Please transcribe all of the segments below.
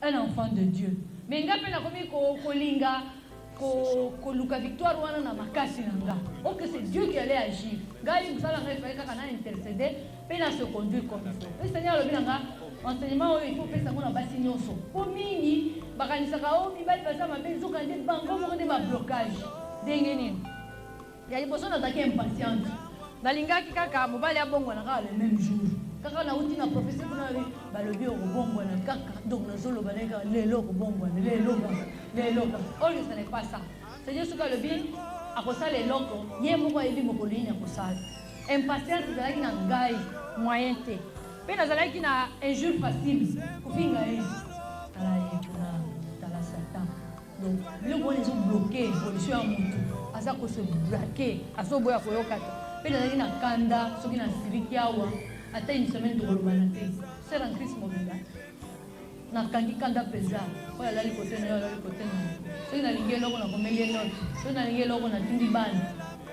un enfant de Dieu. Mais nga pe na komi kolinga luka victoire wana na makasi nanga. Ok, c'est Dieu qui allait agir. Nga il musala nga fallait kaka na intercéder pe na se conduire comme il faut. Le Seigneur le binanga enseignement il faut pesa mona basi nyonso. Po mingi bakanisaka o mibali basa mabe zoka nde bango moko nde ba blocage. Ndenge nini? Ya liboso na taki impatiente. Balingaki kaka mobali abongo na kaka le même jour. Kaka na uti na prophétie kuna balobi okobongwa na kaka donc nazolo baneka lelo okobongwa lelo oh ce n'est pas ça. C'est juste que le bien akosala eloko ye moko yebi mokolini akosala. Impatience ezalaki na ngai moyen te. Pe nazalaki na injure facile kofinga ye tala ye kuna tala Satan. Donc biloko wana ezobloke évolution ya motu aza kose braquer azoboya koyoka te. Pe nazalaki na kanda soki na siriki awa ata une semaine de romanité. C'est en Christ mobile. Na kangi kanda pesa. Oya lali côté na lali côté na. So na lingi loko na komeli note. So na lingi loko na tindi bani.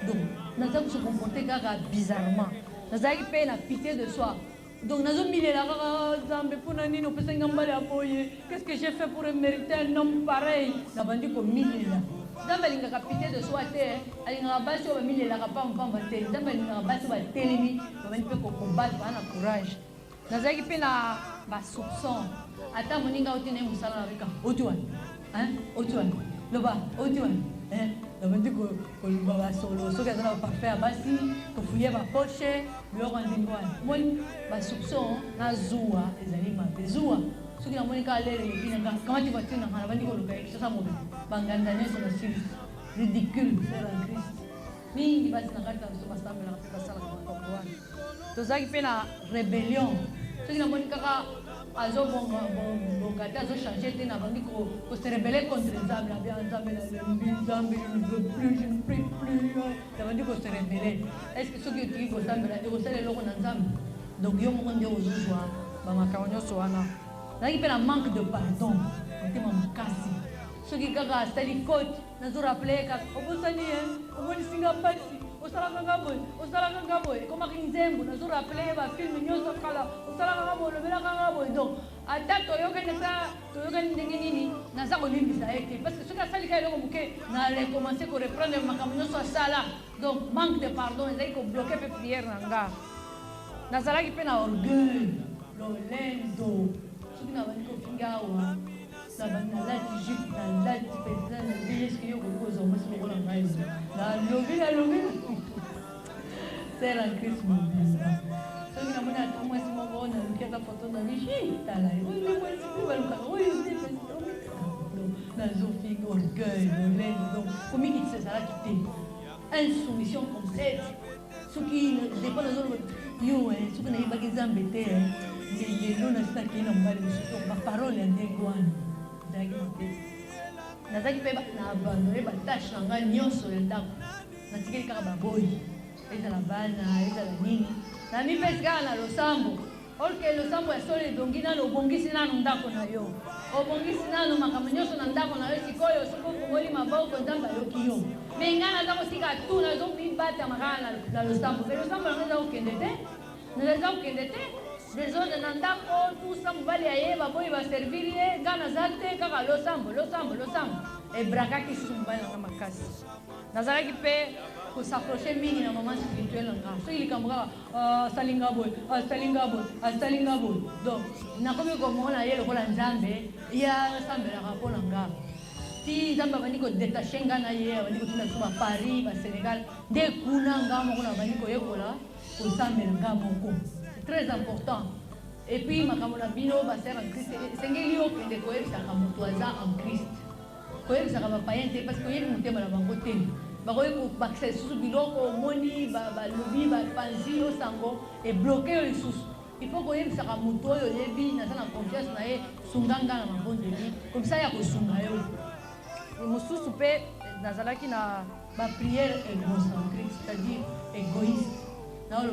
Donc, naza ko se comporter kaka bizarrement. Naza ki pe na pitié de soi. Donc nazo mille la kaka zambe pona nini opesa ngambale apoye. Qu'est-ce que j'ai fait pour mériter un homme pareil? Na bandi ko mille la. Zamba linga pitié de soi te, alinga basi o mille la kapa mpamba te. Zamba linga basi ba telemi, ba bandi pe ko combattre ba na courage. Nazaki pe na ba soupçon. Ata moninga otine musala na bika. Otuan. Hein? Otuan. Loba, otuan. Hein? La bandi ko ba solo, so ka na parfait basi, ko fouiller ba poche, lo rendez-vous. Moi ba soupçon na zuwa ezali ma bezuwa. Ce qui n'a pas été comment tu vas te dire, c'est ça mon bangandané sur la Syrie. Ridicule, frère en Christ. Mais il va se faire ça. Donc ça qui fait la rébellion. Ce qui n'a pas été azo bongata azo changer te na bangi ko se rebeller contre Nzambe la bien Nzambe je ne veux plus je ne prie plus ça veut dire ko se rebeller est-ce que ce qui est ko Nzambe la ko sele loko na Nzambe donc yo mo ndio ozuzwa ba makaonyo so wana il y a un manque de pardon. Il y a un casse. Ceux qui ont fait des côtes, nous avons rappelé que nous avons dit que nous avons dit que nous avons dit que nous avons dit que nous avons dit que nous avons rappelé que nous avons dit que nous avons dit que donc, à date, nous avons dit que nous avons dit parce que ceux qui ont fait des côtes, nous avons commencé à reprendre le sala. Donc, manque de pardon, nous avons bloqué les prières. Nous avons dit que nous avons orgueil, l'olendo. Na bani ko finga wa na bani la Égypte na la pesa na village ki yo ko zo mo simo na ngai na lobi c'est la Christ mon Dieu so na mona to mo simo ko na keta photo na ni tala oui moi si ba luka oui c'est na zo finga orgueil donc comme il se sera quitté insoumission complète ce qui dépend de yo ce qui n'est pas que zambete les gens ne savent pas mbali msuto ba parole ya ndenge wana nazaki pe na abandonné ba tâche nga nyonso ya ndako natikeli kaka baboyi ezala bana ezala nini na mi pesi kaka na losambo olke losambo ya solo edongi nano obongisi nano ndako na yo obongisi nano makambo nyonso na ndako na yo sikoyo soko okongoli maboko Nzambe ayoki yo me nga naza kosika tu nazomibata makaka na losambo pe losambo yango eza kokende te naza kokende te des autres nandako tout ça mobali ayeba boyi ba servir ye ngana zate kaka losambo et braka ki susu mobali na makasi nazalaki pe ko s'approcher mingi na maman spirituel nga so ili kamga salinga boy donc na komi ko mona ye lokola Nzambe ya Nzambe la rapona nga ti Nzambe bani ko détacher nga na ye bani ko tuna ba Paris ba Sénégal de kuna nga mo na bani ko yekola ko Nzambe nga moko très important. Et puis, ma bino va ser en Christ. C'est ce qui est de ça en Christ. Ça va pas être parce que il y a un thème à la côté. Bah, c'est sous biloko, moni, lobby, panzi, sango et bloquer les sous. Il faut que ça va monter au début, na sana confiance na e sunganga na mabonde bi. Comme ça, il y a que sunga yo. Et mon sous souper, nazalaki na ba prière égocentrique, c'est-à-dire égoïste. Donc,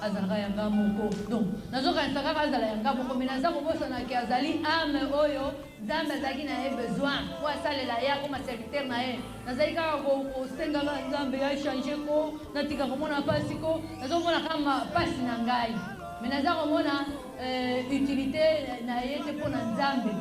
azalaka yanga moko donc nazokanisaka azala yanga moko me naza kobosana ke azali ame oyo Nzambe azalaki na ye besoin po asalela ye akoma serviteur na ye nazali kaka kosengaka Nzambe ya change ko natika komona pasi ko nazomona kaka pasi na ngai me naza komona utilité na ye te pona nzambe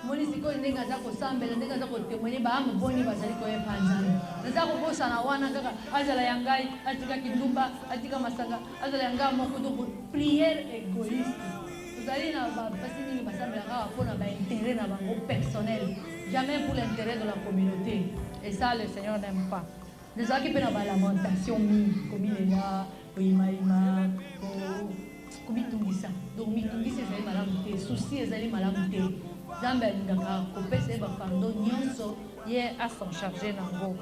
moni sikoyo ndenge aza kosambela ndenge aza kotémoigner baame boni bazali koyepa nzambe naza kobosana wana kaka azala ya ngai atika kindumba atika masanga azala ya ngai moko to prière égoïste tozali na bapasi mingi basambela kaka mpona baintérêt na bango personnel jamais pour l'intérêt de la communauté et ça le Seigneur n'aime pas nezalaki mpe na balamentation mingi komilela koyimayima komitungisa donc mitungisa ezali malamu te souci ezali malamu te nzambe alingaka kopesa ye bapardon nyonso ye asan charge nango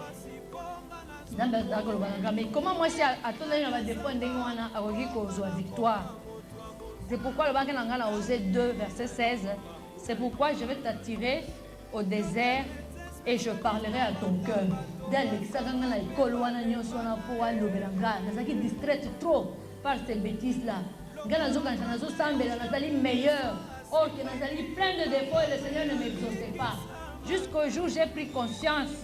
nzambe azalaka koloba nanga mais comment mwasi atondani na badefo ndenge wana akoki kozwa victoire c'est pourquoi alobaki na ngai na Osée 2 verset 16 c'est pourquoi je vais t'attirer au désert et je parlerai à ton cœur nde alekisaka ngai na ekolo wana nyonso wana mpo alobela ngai nazalaki distraite trop par ces bêtises là ngai nazokanisa nazosambela nazali meilleur or que nazali plein de défauts et le Seigneur ne m'exauçait pas jusqu'au jour j'ai pris conscience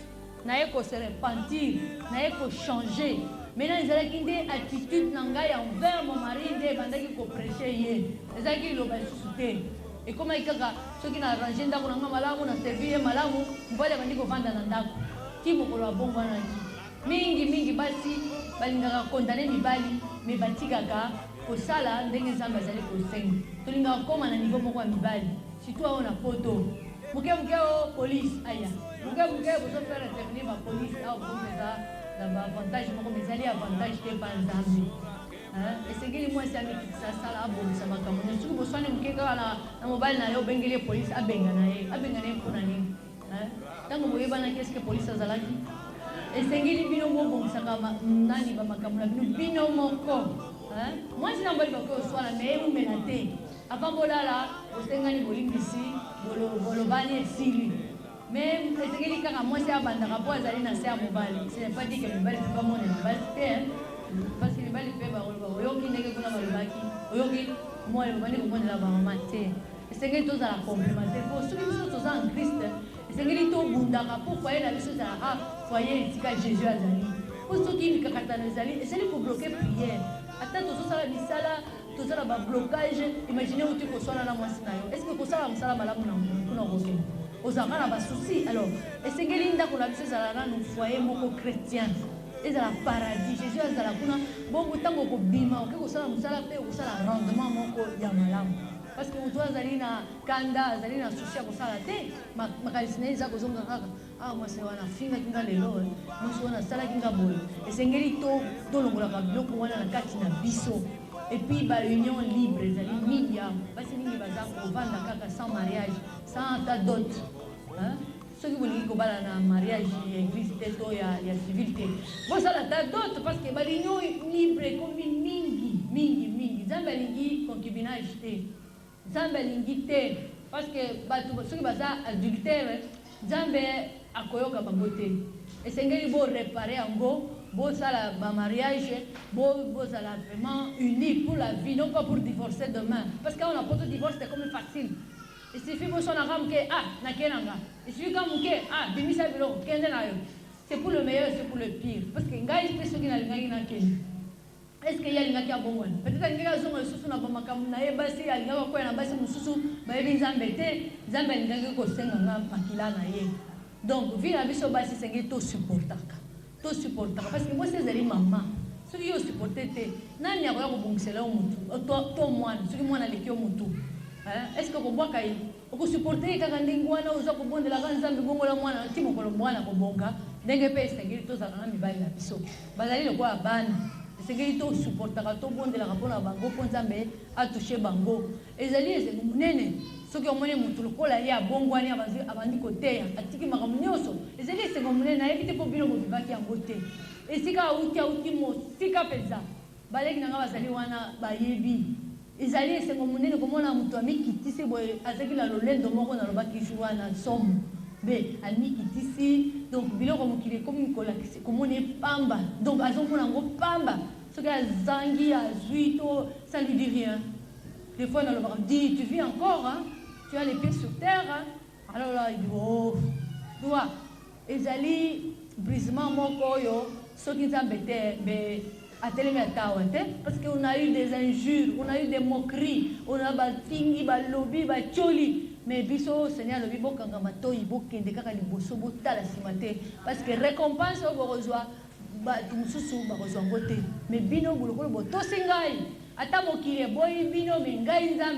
naye se repentir naye changer maintenant ezalaki nde attitude na ngai envers mon mari nde ebandaki koprêche ye ezalaki liloba lisusu te ekomaki kaka soki na arrange ndako na ngai malamu na servi ye malamu mobali abandi kovanda na ndako ti mokolo abongo wana mingi basi balingaka kondane mibali me batikaka kosala ndenge nzambe azali kosenga tolingaka koma na niveau moko ya mibali surtout awo na poto moke o police aya moke bozofere intervenir bapolice awo bozeza na baavantage moko mezali avantage te pa nzambe esengeli mwasi amikitisa asala abongisa makambo nyonso soki boswani moke kaka na mobali na ye obengeli police abenga na ye mpona nini ntango boyebanaki eske police azalaki esengeli bino bobongisaka nani bamakambo na bino moko mwasi na mbali bakoki oswala me eumela te avant bolala osengani bolimbisi bolobani esili me esengeli kaka mwasi abandaka mpo azali na se ya mobali ce n'est pas dit que mibali mpe bamonela basi te parce que mibali mpe baloba oyoki ndenge kuna balobaki oyoki bandi komonela bamama te esengeli tozala complémentaire mpo soki biso toza en Christ esengeli tobundaka mpo foye na biso ezalaka foye esika Jésus azali mpo soki mikakatano ezali esali kobloke prière ata tozosala misala tozala bablocage imagine uti koswana na mwasi na yo est ce que kosala mosala malamu na kuna kokende ozalaka na basusi alors esengeli ndako na biso ezala nanu foyer moko chrétien ezala paradis Jésus azala kuna bongo ntango okobima oke kosala mosala mpe okosala rendement moko ya malamu parce que moto azali na kanda azali na susi ya kosala te makanisi na ye eza kozonga kaka mwasi wana afingaki nga lelo mwasi wana asalaki nga boye esengeli tolongolaka biloko wana na kati na biso epuis baunion libre ezali mingi awa basi mingi baza kovanda kaka sans mariage sans ata dot soki bolingi kobala na mariage ya église te to ya civil te bosala ata dot parce que baunion libre ekomi mingi nzambe alingi concubinage te nzambe alingi te parce que bato soki baza adultère nzambe akoyoka bango te esengeli borepare yango bosala bamariage bozala vraiment unis pour la vie non pas pour divorcer demain parce que quand on a pas de divorce c'est comme facile il suffit bosonaka moke nakei nanga il suffit ka moke bimisa biloko kende na yo c'est pour le meilleur c'est pour le pire parce que ngai mpe soki nalingaki nakende est ce que ye alingaki abongwana peut-être alingaki azonga lisusu na bamakambo na ye basi alingaki akoya na basi mosusu bayebi nzambe te nzambe alingaki kosenga nga makila na ye donc vi na biso basi esengeli tosupportaka parce que mwasi ezali mama soki yo osupporte te nani akoya kobongisela yo motu to mwana soki mwana aleki yo motu est ce que kobwaka ye okosupporte ye kaka ndenge wana oza kobondelaka nzambe bongola mwana ti mokolo mwana kobonga ndenge mpe esengeli tozalaka na mibali na biso bazali lokola bana esengeli tosupportaka tobondelaka mpona bango mpo nzambe atushe bango ezali esengo monene soki omoni motu lokola ye abongwani abandi koteya atiki makambo nyonso ezali esengo monene nayebi te mpo bino bovivaki yango te esika auti mosika mpenza baleki na nga bazali wana bayebi ezali esengo monene komona moto amikitisi boye azalaki na lolendo moko nalobaki jour wana somo be amikitisi donc biloko mokili ekomi kolakisi komona epamba donc azomona yango pamba soki azangi azwi to ça lui dit rien des fois nalobaka dis tu vis encore tu as les pieds sur terre alors là il dit oh tu vois ezali brisement moko oyo soki nzambe te be atelemi atawa te parce qu'on a eu des injures, on a eu des moqueries, on a batingi balobi bacholi mais biso Seigneur lobi bokanga matoyi bokende kaka liboso botala nsima te parce que récompense oyo bokozwa bato mosusu bakozwa ngo te mais bino bolokolo botosi ngai ata mokili eboyi bino me ngai nzambe